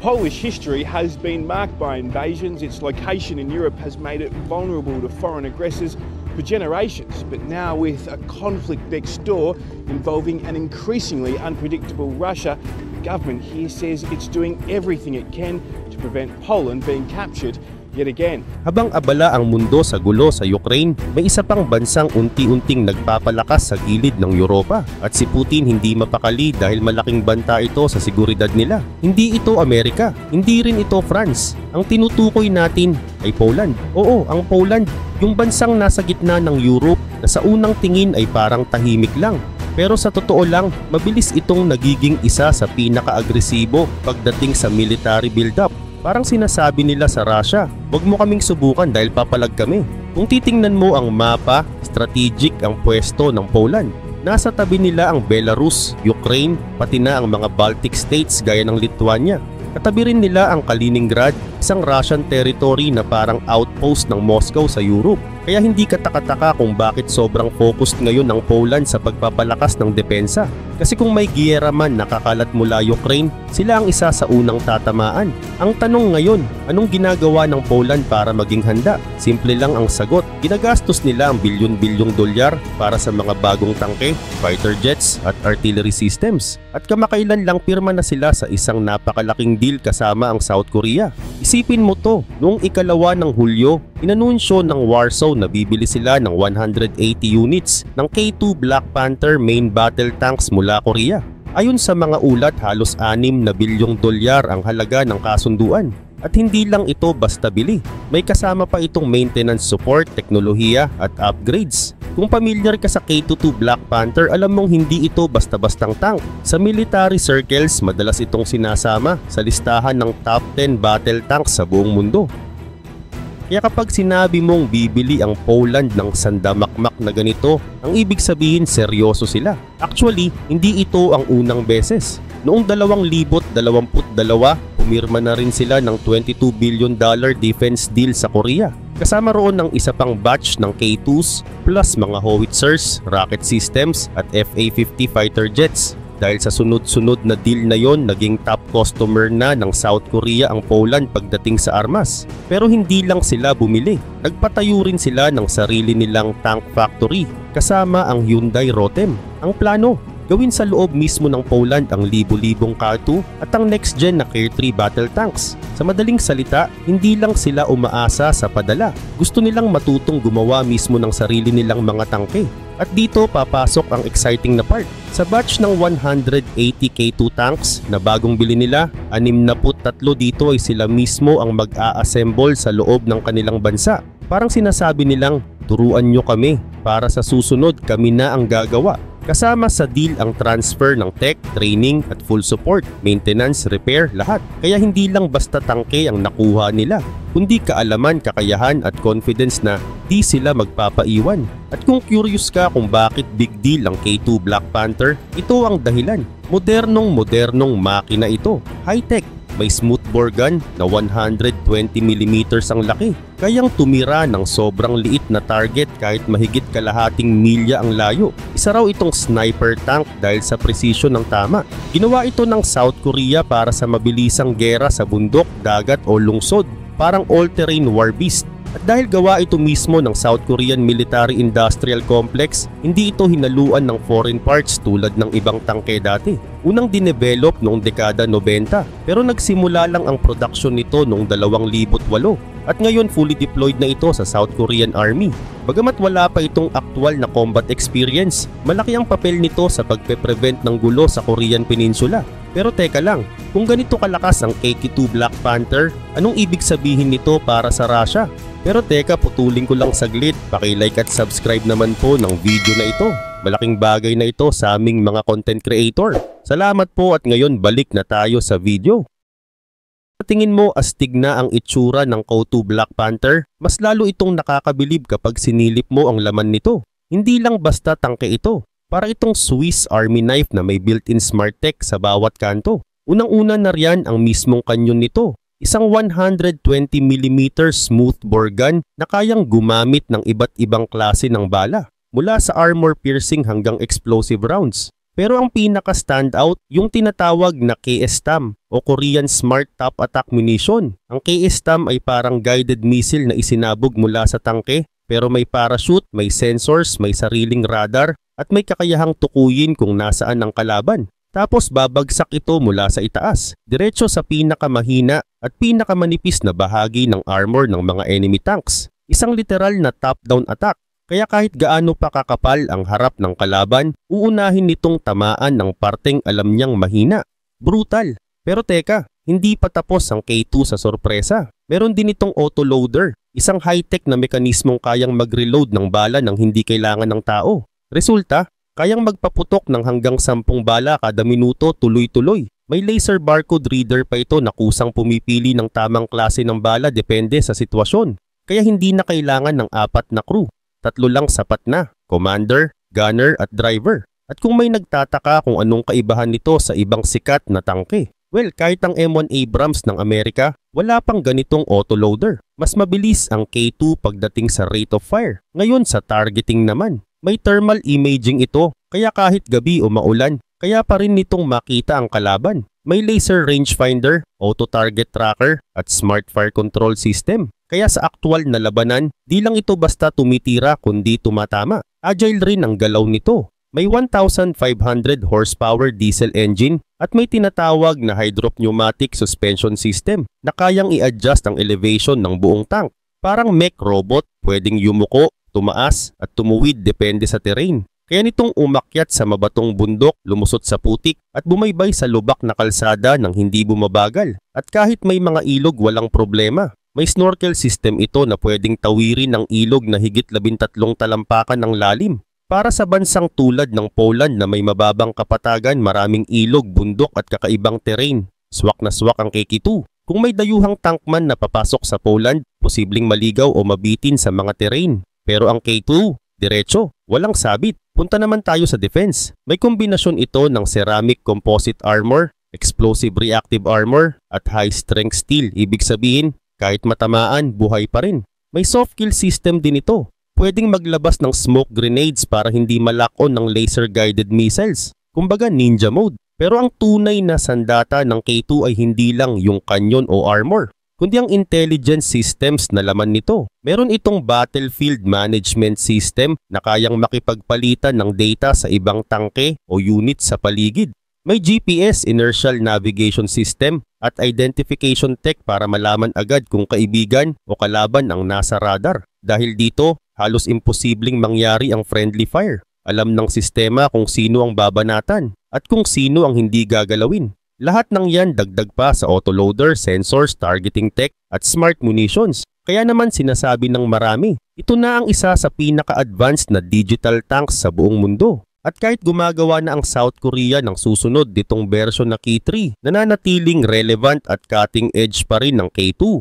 Polish history has been marked by invasions. Its location in Europe has made it vulnerable to foreign aggressors for generations. But now with a conflict next door involving an increasingly unpredictable Russia, the government here says it's doing everything it can to prevent Poland being captured yet again. Habang abala ang mundo sa gulo sa Ukraine, may isa pang bansang unti-unting nagpapalakas sa gilid ng Europa. At si Putin hindi mapakali dahil malaking banta ito sa seguridad nila. Hindi ito Amerika, hindi rin ito France. Ang tinutukoy natin ay Poland. Oo, ang Poland, yung bansang nasa gitna ng Europe na sa unang tingin ay parang tahimik lang. Pero sa totoo lang, mabilis itong nagiging isa sa pinaka-agresibo pagdating sa military build-up. Parang sinasabi nila sa Russia, "Huwag mo kaming subukan dahil papalag kami." Kung titingnan mo ang mapa, strategic ang pwesto ng Poland. Nasa tabi nila ang Belarus, Ukraine, pati na ang mga Baltic states gaya ng Lithuania. Katabi rin nila ang Kaliningrad, isang Russian territory na parang outpost ng Moscow sa Europe. Kaya hindi katakataka kung bakit sobrang focused ngayon ang Poland sa pagpapalakas ng depensa. Kasi kung may giyera man nakakalat mula Ukraine, sila ang isa sa unang tatamaan. Ang tanong ngayon, anong ginagawa ng Poland para maging handa? Simple lang ang sagot. Ginagastos nila ang bilyon-bilyong dolyar para sa mga bagong tangke, fighter jets at artillery systems. At kamakailan lang pirma na sila sa isang napakalaking deal kasama ang South Korea. Isipin mo to, noong ikalawa ng Hulyo, inanunsyo ng Warsaw na bibili sila ng 180 units ng K2 Black Panther main battle tanks mula Korea. Ayon sa mga ulat, halos 6 na bilyong dolyar ang halaga ng kasunduan. At hindi lang ito basta bili. May kasama pa itong maintenance support, teknolohiya at upgrades. Kung pamilyar ka sa K2 Black Panther, alam mong hindi ito basta-bastang tank. Sa military circles, madalas itong sinasama sa listahan ng top 10 battle tanks sa buong mundo. Kaya kapag sinabi mong bibili ang Poland ng sandamakmak na ganito, ang ibig sabihin seryoso sila. Actually, hindi ito ang unang beses. Noong 2022, pumirma na rin sila ng $22 billion defense deal sa Korea. Kasama roon ng isa pang batch ng K2s plus mga howitzers, rocket systems at FA-50 fighter jets. Dahil sa sunod-sunod na deal na yon, naging top customer na ng South Korea ang Poland pagdating sa armas. Pero hindi lang sila bumili. Nagpatayo rin sila ng sarili nilang tank factory kasama ang Hyundai Rotem. Ang plano, gawin sa loob mismo ng Poland ang libo-libong K2 at ang next-gen na K3 battle tanks. Sa madaling salita, hindi lang sila umaasa sa padala. Gusto nilang matutong gumawa mismo ng sarili nilang mga tangke. At dito papasok ang exciting na part. Sa batch ng 180 K2 tanks na bagong bili nila, 63 dito ay sila mismo ang mag-a-assemble sa loob ng kanilang bansa. Parang sinasabi nilang, turuan nyo kami, para sa susunod kami na ang gagawa. Kasama sa deal ang transfer ng tech, training at full support, maintenance, repair, lahat. Kaya hindi lang basta tangke ang nakuha nila, kundi kaalaman, kakayahan at confidence na di sila magpapaiwan. At kung curious ka kung bakit big deal ang K2 Black Panther, ito ang dahilan. Modernong makina ito. High-tech, may smoothbore gun na 120mm ang laki. Kayang tumira ng sobrang liit na target kahit mahigit kalahating milya ang layo. Isa raw itong sniper tank dahil sa precision ng tama. Ginawa ito ng South Korea para sa mabilisang gera sa bundok, dagat o lungsod. Parang all-terrain war beast. At dahil gawa ito mismo ng South Korean Military Industrial Complex, hindi ito hinaluan ng foreign parts tulad ng ibang tangke dati. Unang dinevelop noong dekada 90, pero nagsimula lang ang production nito noong 2008. At ngayon fully deployed na ito sa South Korean Army. Bagamat wala pa itong aktual na combat experience, malaki ang papel nito sa pagpe-prevent ng gulo sa Korean Peninsula. Pero teka lang, kung ganito kalakas ang K2 Black Panther, anong ibig sabihin nito para sa Russia? Pero teka, putulin ko lang saglit, paki-like at subscribe naman po ng video na ito. Malaking bagay na ito sa aming mga content creator. Salamat po at ngayon balik na tayo sa video. Sa tingin mo astig na ang itsura ng K2 Black Panther, mas lalo itong nakakabilib kapag sinilip mo ang laman nito. Hindi lang basta tangke ito, para itong Swiss Army knife na may built-in smart tech sa bawat kanto. Unang-una na riyan ang mismong kanyon nito. Isang 120mm smoothbore gun na kayang gumamit ng iba't ibang klase ng bala, mula sa armor piercing hanggang explosive rounds. Pero ang pinaka-standout, yung tinatawag na KSTAM o Korean Smart Top Attack Munition. Ang KSTAM ay parang guided missile na isinabog mula sa tangke pero may parachute, may sensors, may sariling radar at may kakayahang tukuyin kung nasaan ang kalaban. Tapos babagsak ito mula sa itaas, diretso sa pinakamahina at pinakamanipis na bahagi ng armor ng mga enemy tanks. Isang literal na top-down attack. Kaya kahit gaano pa kakapal ang harap ng kalaban, uunahin nitong tamaan ng parteng alam niyang mahina. Brutal. Pero teka, hindi pa tapos ang K2 sa sorpresa. Meron din itong autoloader, isang high-tech na mekanismong kayang mag-reload ng bala nang hindi kailangan ng tao. Resulta, kayang magpaputok ng hanggang 10 bala kada minuto tuloy-tuloy. May laser barcode reader pa ito na kusang pumipili ng tamang klase ng bala depende sa sitwasyon. Kaya hindi na kailangan ng 4 na crew. 3 lang sapat na, commander, gunner at driver. At kung may nagtataka kung anong kaibahan nito sa ibang sikat na tangke, well, kahit ang M1 Abrams ng Amerika, wala pang ganitong autoloader. Mas mabilis ang K2 pagdating sa rate of fire. Ngayon sa targeting naman, may thermal imaging ito, kaya kahit gabi o maulan, kaya pa rin nitong makita ang kalaban. May laser rangefinder, auto-target tracker at smart fire control system. Kaya sa aktual na labanan, di lang ito basta tumitira kundi tumatama. Agile rin ang galaw nito. May 1,500 horsepower diesel engine at may tinatawag na hydropneumatic suspension system na kayang i-adjust ang elevation ng buong tank. Parang mech robot, pwedeng yumuko, tumaas at tumuwid depende sa terrain. Kaya nitong umakyat sa mabatong bundok, lumusot sa putik at bumaybay sa lubak na kalsada nang hindi bumabagal. At kahit may mga ilog walang problema. May snorkel system ito na pwedeng tawirin ng ilog na higit 13 talampakan ng lalim. Para sa bansang tulad ng Poland na may mababang kapatagan, maraming ilog, bundok at kakaibang terrain. Swak na swak ang KK2. Kung may dayuhang tankman na papasok sa Poland, posibleng maligaw o mabitin sa mga terrain. Pero ang K2, diretso, walang sabit. Punta naman tayo sa defense. May kombinasyon ito ng ceramic composite armor, explosive reactive armor at high strength steel. Ibig sabihin, kahit matamaan, buhay pa rin. May soft kill system din ito. Pwedeng maglabas ng smoke grenades para hindi malak-on ng laser-guided missiles. Kumbaga ninja mode. Pero ang tunay na sandata ng K2 ay hindi lang yung kanyon o armor, kundi ang intelligence systems na laman nito. Meron itong battlefield management system na kayang makipagpalitan ng data sa ibang tangke o unit sa paligid. May GPS inertial navigation system at identification tech para malaman agad kung kaibigan o kalaban ang nasa radar. Dahil dito, halos imposibleng mangyari ang friendly fire. Alam ng sistema kung sino ang babanatan at kung sino ang hindi gagalawin. Lahat ng yan dagdag pa sa autoloader, sensors, targeting tech at smart munitions. Kaya naman sinasabi ng marami, ito na ang isa sa pinaka-advanced na digital tanks sa buong mundo. At kahit gumagawa na ang South Korea ng susunod ditong version na K3, nananatiling relevant at cutting edge pa rin ng K2.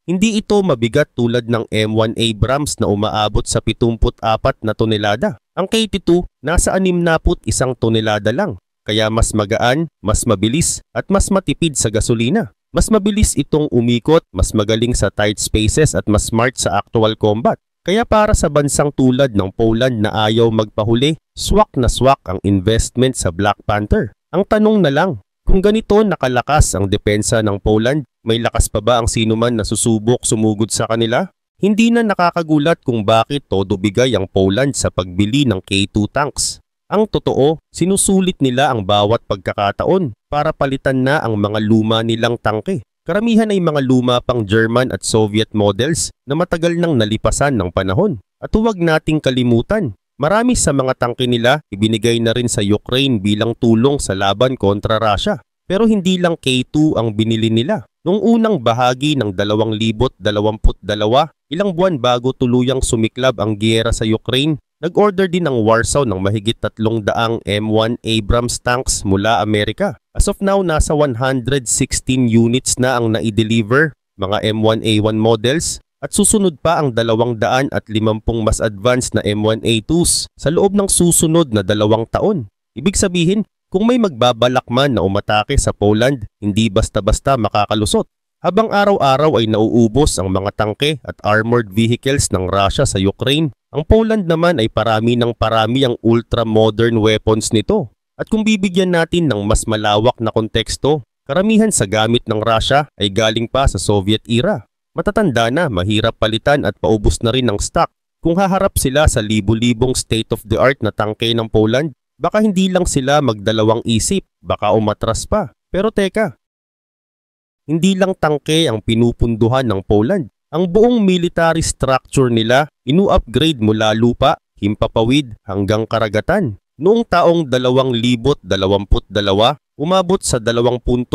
Hindi ito mabigat tulad ng M1 Abrams na umaabot sa 74 na tonelada. Ang K2 nasa 61 tonelada lang, kaya mas magaan, mas mabilis at mas matipid sa gasolina. Mas mabilis itong umikot, mas magaling sa tight spaces at mas smart sa actual combat. Kaya para sa bansang tulad ng Poland na ayaw magpahuli, swak na swak ang investment sa Black Panther. Ang tanong na lang, kung ganito nakalakas ang depensa ng Poland, may lakas pa ba ang sinuman na susubok sumugod sa kanila? Hindi na nakakagulat kung bakit todo bigay ang Poland sa pagbili ng K2 tanks. Ang totoo, sinusulit nila ang bawat pagkakataon para palitan na ang mga luma nilang tangke. Karamihan ay mga luma pang German at Soviet models na matagal nang nalipasan ng panahon. At huwag nating kalimutan, marami sa mga tangke nila ibinigay na rin sa Ukraine bilang tulong sa laban kontra Russia. Pero hindi lang K2 ang binili nila. Noong unang bahagi ng 2022, ilang buwan bago tuluyang sumiklab ang giyera sa Ukraine, nag-order din ang Warsaw ng mahigit 300 M1 Abrams tanks mula Amerika. As of now, nasa 116 units na ang nai-deliver, mga M1A1 models, at susunod pa ang 250 mas advanced na M1A2s sa loob ng susunod na 2 taon. Ibig sabihin, kung may magbabalak man na umatake sa Poland, hindi basta-basta makakalusot. Habang araw-araw ay nauubos ang mga tangke at armored vehicles ng Russia sa Ukraine, Ang Poland naman ay parami ng parami ang ultra-modern weapons nito. At kung bibigyan natin ng mas malawak na konteksto, karamihan sa gamit ng Russia ay galing pa sa Soviet era. Matatanda na, mahirap palitan at paubos na rin ang stock. Kung haharap sila sa libu-libong state-of-the-art na tangke ng Poland, baka hindi lang sila magdalawang isip, baka umatras pa. Pero teka, hindi lang tangke ang pinupunduhan ng Poland. Ang buong military structure nila inu-upgrade mula lupa, himpapawid hanggang karagatan. Noong taong 2022, umabot sa 2.7%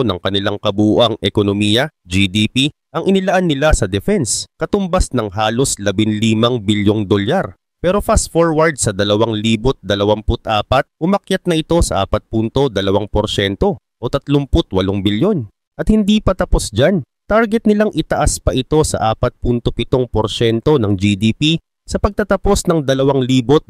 ng kanilang kabuuang ekonomiya, GDP, ang inilaan nila sa defense, katumbas ng halos 15 bilyong dolyar. Pero fast forward sa 2024, umakyat na ito sa 4.2% o 38 bilyon. At hindi pa tapos dyan. Target nilang itaas pa ito sa 4.7% ng GDP sa pagtatapos ng 2025.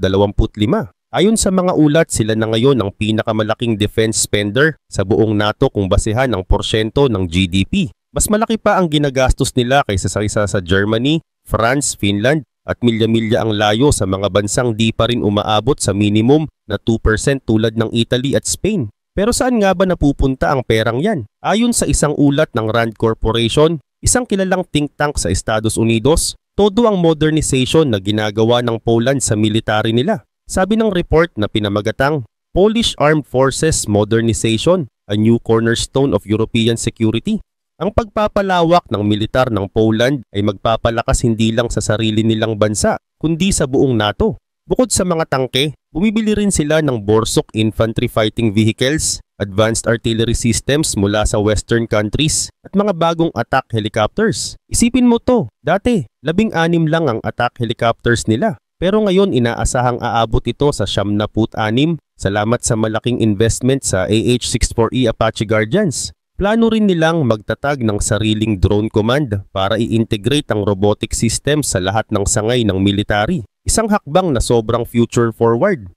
Ayon sa mga ulat, sila na ngayon ang pinakamalaking defense spender sa buong NATO kung basehan ng porsyento ng GDP. Mas malaki pa ang ginagastos nila kaysa sa isa sa Germany, France, Finland at milya-milya ang layo sa mga bansang di pa rin umaabot sa minimum na 2% tulad ng Italy at Spain. Pero saan nga ba napupunta ang perang yan? Ayon sa isang ulat ng Rand Corporation, isang kilalang think tank sa Estados Unidos, todo ang modernization na ginagawa ng Poland sa military nila. Sabi ng report na pinamagatang Polish Armed Forces Modernization, a new cornerstone of European security. Ang pagpapalawak ng militar ng Poland ay magpapalakas hindi lang sa sarili nilang bansa, kundi sa buong NATO. Bukod sa mga tangke, bumibili rin sila ng Borsuk infantry fighting vehicles, advanced artillery systems mula sa western countries at mga bagong attack helicopters. Isipin mo to, dati 16 lang ang attack helicopters nila. Pero ngayon inaasahang aabot ito sa 76 salamat sa malaking investment sa AH-64E Apache Guardians. Plano rin nilang magtatag ng sariling drone command para i-integrate ang robotic system sa lahat ng sangay ng military. Isang hakbang na sobrang future forward.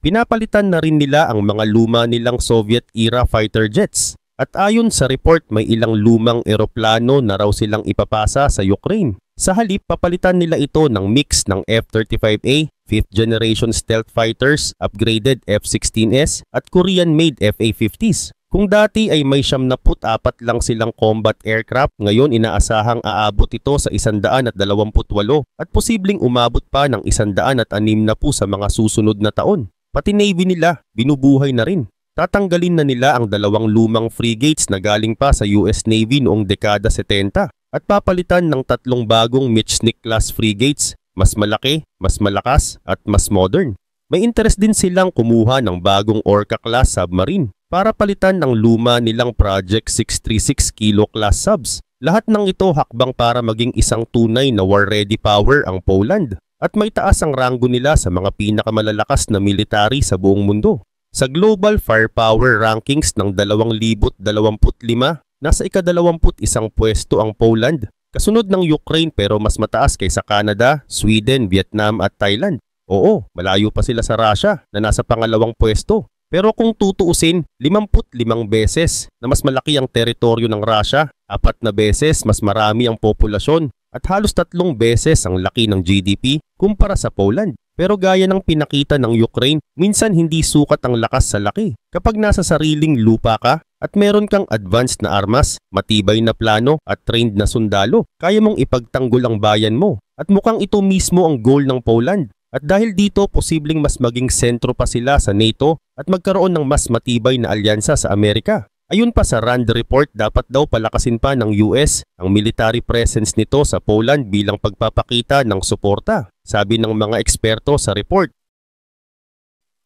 Pinapalitan na rin nila ang mga luma nilang Soviet-era fighter jets. At ayon sa report, may ilang lumang eroplano na raw silang ipapasa sa Ukraine. Sa halip, papalitan nila ito ng mix ng F-35A, 5th generation stealth fighters, upgraded F-16S at Korean-made FA-50s. Kung dati ay may 74 lang silang combat aircraft, ngayon inaasahang aabot ito sa 128 at posibleng umabot pa ng 160 sa mga susunod na taon. Pati Navy nila, binubuhay na rin. Tatanggalin na nila ang 2 lumang frigates na galing pa sa US Navy noong dekada 70 at papalitan ng 3 bagong Michnik-class frigates, mas malaki, mas malakas at mas modern. May interest din silang kumuha ng bagong Orca-class submarine para palitan ng luma nilang Project 636 Kilo-class subs. Lahat ng ito hakbang para maging isang tunay na war-ready power ang Poland at may taas ang ranggo nila sa mga pinakamalalakas na military sa buong mundo. Sa Global Firepower Rankings ng 2025, nasa ika-21 pwesto ang Poland, kasunod ng Ukraine pero mas mataas kaysa Canada, Sweden, Vietnam at Thailand. Oo, malayo pa sila sa Russia na nasa pangalawang pwesto. Pero kung tutuusin, 55 beses na mas malaki ang teritoryo ng Russia, 4 na beses mas marami ang populasyon at halos 3 beses ang laki ng GDP kumpara sa Poland. Pero gaya ng pinakita ng Ukraine, minsan hindi sukat ang lakas sa laki. Kapag nasa sariling lupa ka at meron kang advanced na armas, matibay na plano at trained na sundalo, kaya mong ipagtanggol ang bayan mo. At mukhang ito mismo ang goal ng Poland. At dahil dito, posibleng mas maging sentro pa sila sa NATO at magkaroon ng mas matibay na alyansa sa Amerika. Ayun pa sa Rand report, dapat daw palakasin pa ng US ang military presence nito sa Poland bilang pagpapakita ng suporta. Sabi ng mga eksperto sa report,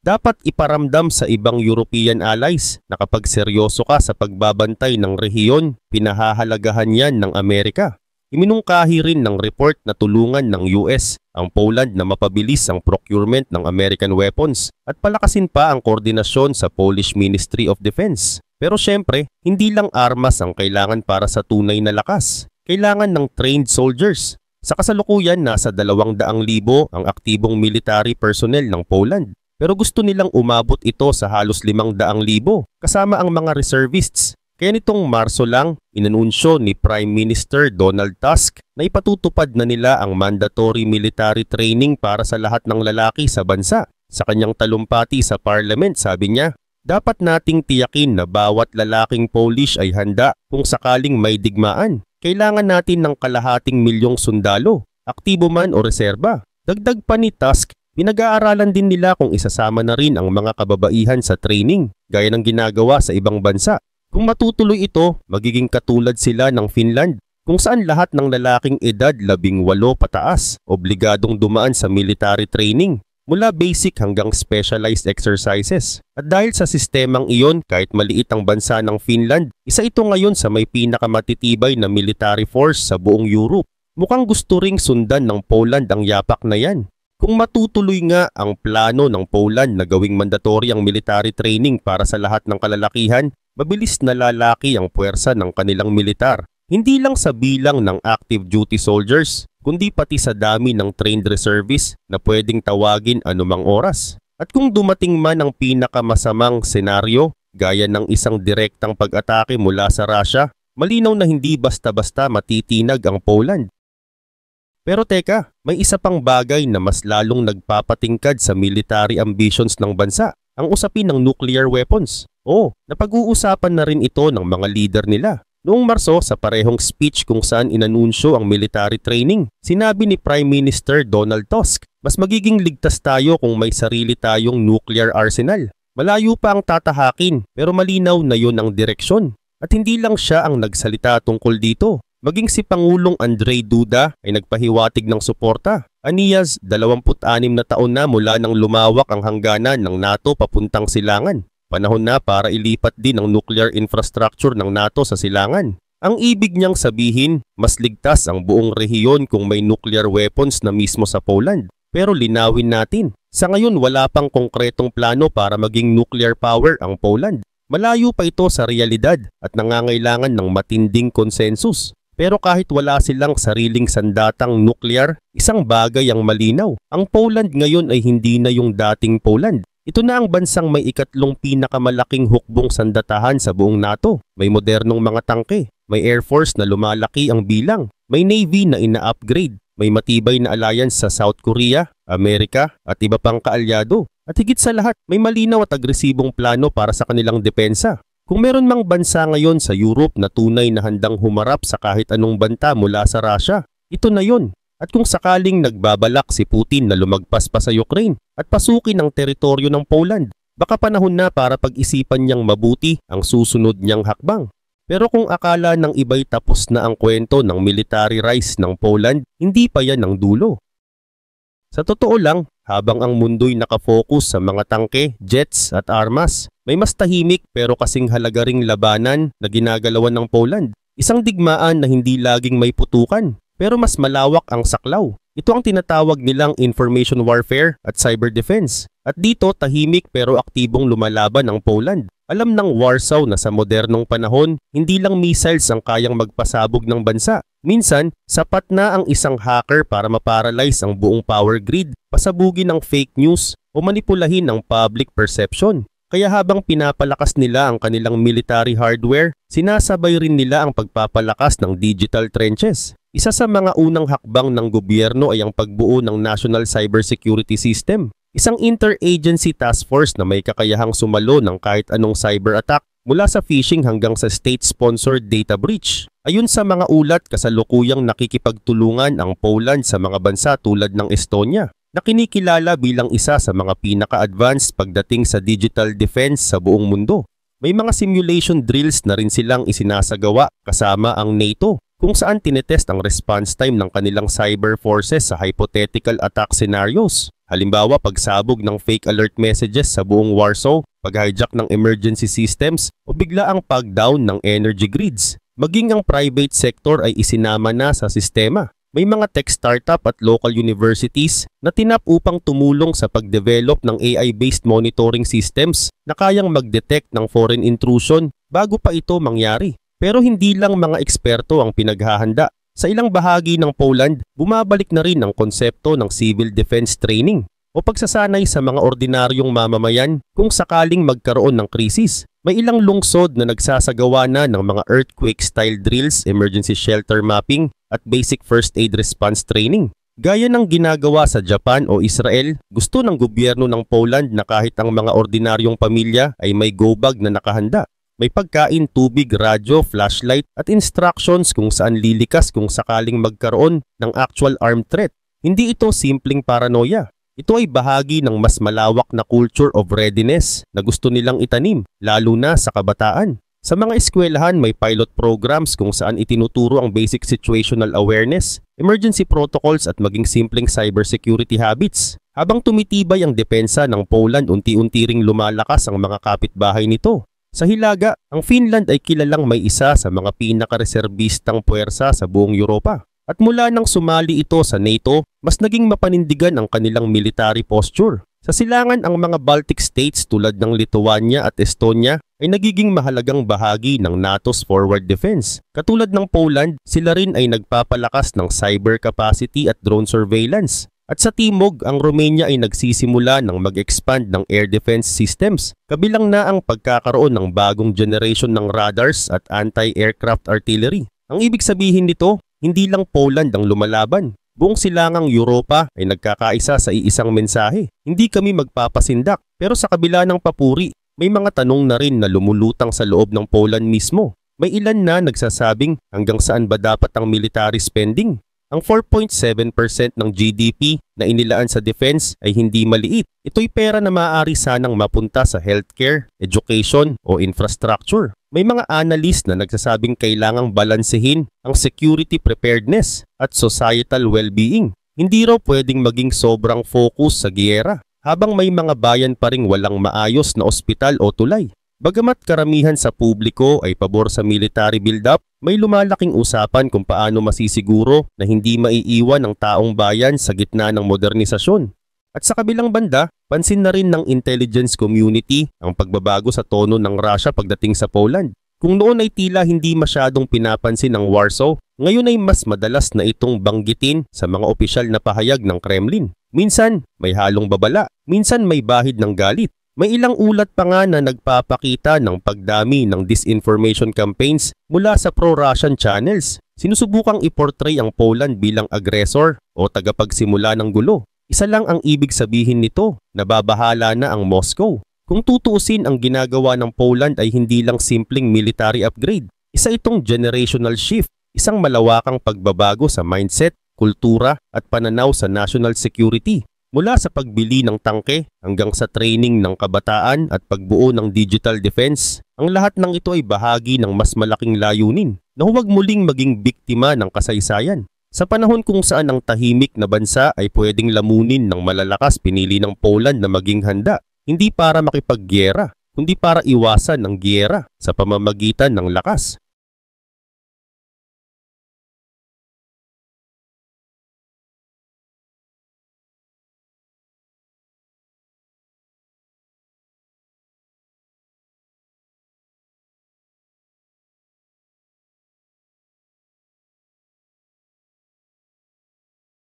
dapat iparamdam sa ibang European allies na kapag seryoso ka sa pagbabantay ng rehiyon, pinahahalagahan yan ng Amerika. Iminungkahi rin ng report na tulungan ng US ang Poland na mapabilis ang procurement ng American weapons at palakasin pa ang koordinasyon sa Polish Ministry of Defense. Pero syempre, hindi lang armas ang kailangan para sa tunay na lakas. Kailangan ng trained soldiers. Sa kasalukuyan, nasa 200,000 ang aktibong military personnel ng Poland. Pero gusto nilang umabot ito sa halos 500,000 kasama ang mga reservists. Kaya nitong Marso lang, inanunsyo ni Prime Minister Donald Tusk na ipatutupad na nila ang mandatory military training para sa lahat ng lalaki sa bansa. Sa kanyang talumpati sa Parliament, sabi niya, dapat nating tiyakin na bawat lalaking Polish ay handa kung sakaling may digmaan. Kailangan natin ng 250,000 sundalo, aktibo man o reserba. Dagdag pa ni Tusk, pinag-aaralan din nila kung isasama na rin ang mga kababaihan sa training, gaya ng ginagawa sa ibang bansa. Kung matutuloy ito, magiging katulad sila ng Finland, kung saan lahat ng lalaking edad 18 pataas, obligadong dumaan sa military training, mula basic hanggang specialized exercises. At dahil sa sistemang iyon, kahit maliit ang bansa ng Finland, isa ito ngayon sa may pinakamatitibay na military force sa buong Europe. Mukhang gusto ring sundan ng Poland ang yapak na yan. Kung matutuloy nga ang plano ng Poland na gawing mandatory ang military training para sa lahat ng kalalakihan, mabilis na lalaki ang puwersa ng kanilang militar. Hindi lang sa bilang ng active duty soldiers, kundi pati sa dami ng trained reservists na pwedeng tawagin anumang oras. At kung dumating man ang pinakamasamang senaryo, gaya ng isang direktang pag-atake mula sa Russia, malinaw na hindi basta-basta matitinag ang Poland. Pero teka, may isa pang bagay na mas lalong nagpapatingkad sa military ambitions ng bansa, ang usapin ng nuclear weapons. Napag-uusapan na rin ito ng mga leader nila. Noong Marso, sa parehong speech kung saan inanunsyo ang military training, sinabi ni Prime Minister Donald Tusk, mas magiging ligtas tayo kung may sarili tayong nuclear arsenal. Malayo pa ang tatahakin, pero malinaw na yon ang direksyon. At hindi lang siya ang nagsalita tungkol dito. Maging si Pangulong Andrzej Duda ay nagpahiwatig ng suporta. Aniyas, 26 na taon na mula nang lumawak ang hangganan ng NATO papuntang silangan. Panahon na para ilipat din ang nuclear infrastructure ng NATO sa silangan. Ang ibig niyang sabihin, mas ligtas ang buong rehiyon kung may nuclear weapons na mismo sa Poland. Pero linawin natin, sa ngayon wala pang konkretong plano para maging nuclear power ang Poland. Malayo pa ito sa realidad at nangangailangan ng matinding konsensus. Pero kahit wala silang sariling sandatang nuclear, isang bagay ang malinaw. Ang Poland ngayon ay hindi na yung dating Poland. Ito na ang bansang may ikatlong pinakamalaking hukbong sandatahan sa buong NATO. May modernong mga tangke, may Air Force na lumalaki ang bilang, may Navy na ina-upgrade, may matibay na alliance sa South Korea, Amerika at iba pang kaalyado. At higit sa lahat, may malinaw at agresibong plano para sa kanilang depensa. Kung meron mang bansa ngayon sa Europe na tunay na handang humarap sa kahit anong banta mula sa Russia, ito na yon. At kung sakaling nagbabalak si Putin na lumagpas pa sa Ukraine at pasukin ang teritoryo ng Poland, baka panahon na para pag-isipan niyang mabuti ang susunod niyang hakbang. Pero kung akala ng iba'y tapos na ang kwento ng military rise ng Poland, hindi pa yan ang dulo. Sa totoo lang, habang ang mundo'y nakafocus sa mga tangke, jets at armas, may mas tahimik pero kasing halaga ring labanan na ginagalawan ng Poland. Isang digmaan na hindi laging may putukan, pero mas malawak ang saklaw. Ito ang tinatawag nilang information warfare at cyber defense. At dito tahimik pero aktibong lumalaban ang Poland. Alam ng Warsaw na sa modernong panahon, hindi lang missiles ang kayang magpasabog ng bansa. Minsan, sapat na ang isang hacker para maparalyze ang buong power grid, pasabugin ng fake news o manipulahin ang public perception. Kaya habang pinapalakas nila ang kanilang military hardware, sinasabay rin nila ang pagpapalakas ng digital trenches. Isa sa mga unang hakbang ng gobyerno ay ang pagbuo ng National Cybersecurity System, isang interagency task force na may kakayahang sumalo ng kahit anong cyber attack mula sa phishing hanggang sa state-sponsored data breach. Ayon sa mga ulat, kasalukuyang nakikipagtulungan ang Poland sa mga bansa tulad ng Estonia, na kinikilala bilang isa sa mga pinaka-advanced pagdating sa digital defense sa buong mundo. May mga simulation drills na rin silang isinasagawa kasama ang NATO, kung saan tinetest ang response time ng kanilang cyber forces sa hypothetical attack scenarios. Halimbawa, pagsabog ng fake alert messages sa buong Warsaw, pag-hijack ng emergency systems o bigla ang pag-down ng energy grids. Maging ang private sector ay isinama na sa sistema. May mga tech startup at local universities na tinap upang tumulong sa pag-develop ng AI-based monitoring systems na kayang mag-detect ng foreign intrusion bago pa ito mangyari. Pero hindi lang mga eksperto ang pinaghahanda. Sa ilang bahagi ng Poland, bumabalik na rin ang konsepto ng civil defense training o pagsasanay sa mga ordinaryong mamamayan kung sakaling magkaroon ng krisis. May ilang lungsod na nagsasagawa na ng mga earthquake-style drills, emergency shelter mapping at basic first aid response training. Gaya ng ginagawa sa Japan o Israel, gusto ng gobyerno ng Poland na kahit ang mga ordinaryong pamilya ay may go bag na nakahanda. May pagkain, tubig, radyo, flashlight at instructions kung saan lilikas kung sakaling magkaroon ng actual armed threat. Hindi ito simpleng paranoia. Ito ay bahagi ng mas malawak na culture of readiness na gusto nilang itanim, lalo na sa kabataan. Sa mga eskwelahan may pilot programs kung saan itinuturo ang basic situational awareness, emergency protocols at maging simpleng cybersecurity habits. Habang tumitibay ang depensa ng Poland, unti-unti ring lumalakas ang mga kapitbahay nito. Sa Hilaga, ang Finland ay kilalang may isa sa mga pinakareserbistang puwersa sa buong Europa. At mula nang sumali ito sa NATO, mas naging mapanindigan ang kanilang military posture. Sa silangan, ang mga Baltic states tulad ng Lithuania at Estonia ay nagiging mahalagang bahagi ng NATO's forward defense. Katulad ng Poland, sila rin ay nagpapalakas ng cyber capacity at drone surveillance. At sa Timog, ang Romania ay nagsisimula ng mag-expand ng air defense systems, kabilang na ang pagkakaroon ng bagong generation ng radars at anti-aircraft artillery. Ang ibig sabihin nito, hindi lang Poland ang lumalaban. Buong silangang Europa ay nagkakaisa sa iisang mensahe. Hindi kami magpapasindak. Pero sa kabila ng papuri, may mga tanong na rin na lumulutang sa loob ng Poland mismo. May ilan na nagsasabing hanggang saan ba dapat ang military spending? Ang 4.7% ng GDP na inilaan sa defense ay hindi maliit. Ito'y pera na maaari sanang mapunta sa healthcare, education o infrastructure. May mga analyst na nagsasabing kailangang balansehin ang security preparedness at societal well-being. Hindi raw pwedeng maging sobrang focus sa giyera, habang may mga bayan pa ring walang maayos na ospital o tulay. Bagamat karamihan sa publiko ay pabor sa military build-up, may lumalaking usapan kung paano masisiguro na hindi maiiwan ang taong bayan sa gitna ng modernisasyon. At sa kabilang banda, pansin na rin ng intelligence community ang pagbabago sa tono ng Russia pagdating sa Poland. Kung noon ay tila hindi masyadong pinapansin ng Warsaw, ngayon ay mas madalas na itong banggitin sa mga opisyal na pahayag ng Kremlin. Minsan may halong babala, minsan may bahid ng galit. May ilang ulat pa nga na nagpapakita ng pagdami ng disinformation campaigns mula sa pro-Russian channels. Sinusubukang iportray ang Poland bilang aggressor o tagapagsimula ng gulo. Isa lang ang ibig sabihin nito, nababahala na ang Moscow. Kung tutuusin, ang ginagawa ng Poland ay hindi lang simpleng military upgrade. Isa itong generational shift, isang malawakang pagbabago sa mindset, kultura at pananaw sa national security. Mula sa pagbili ng tangke hanggang sa training ng kabataan at pagbuo ng digital defense, ang lahat ng ito ay bahagi ng mas malaking layunin na huwag muling maging biktima ng kasaysayan. Sa panahon kung saan ang tahimik na bansa ay pwedeng lamunin ng malalakas, pinili ng Poland na maging handa, hindi para makipaggyera, kundi para iwasan ang gyera sa pamamagitan ng lakas.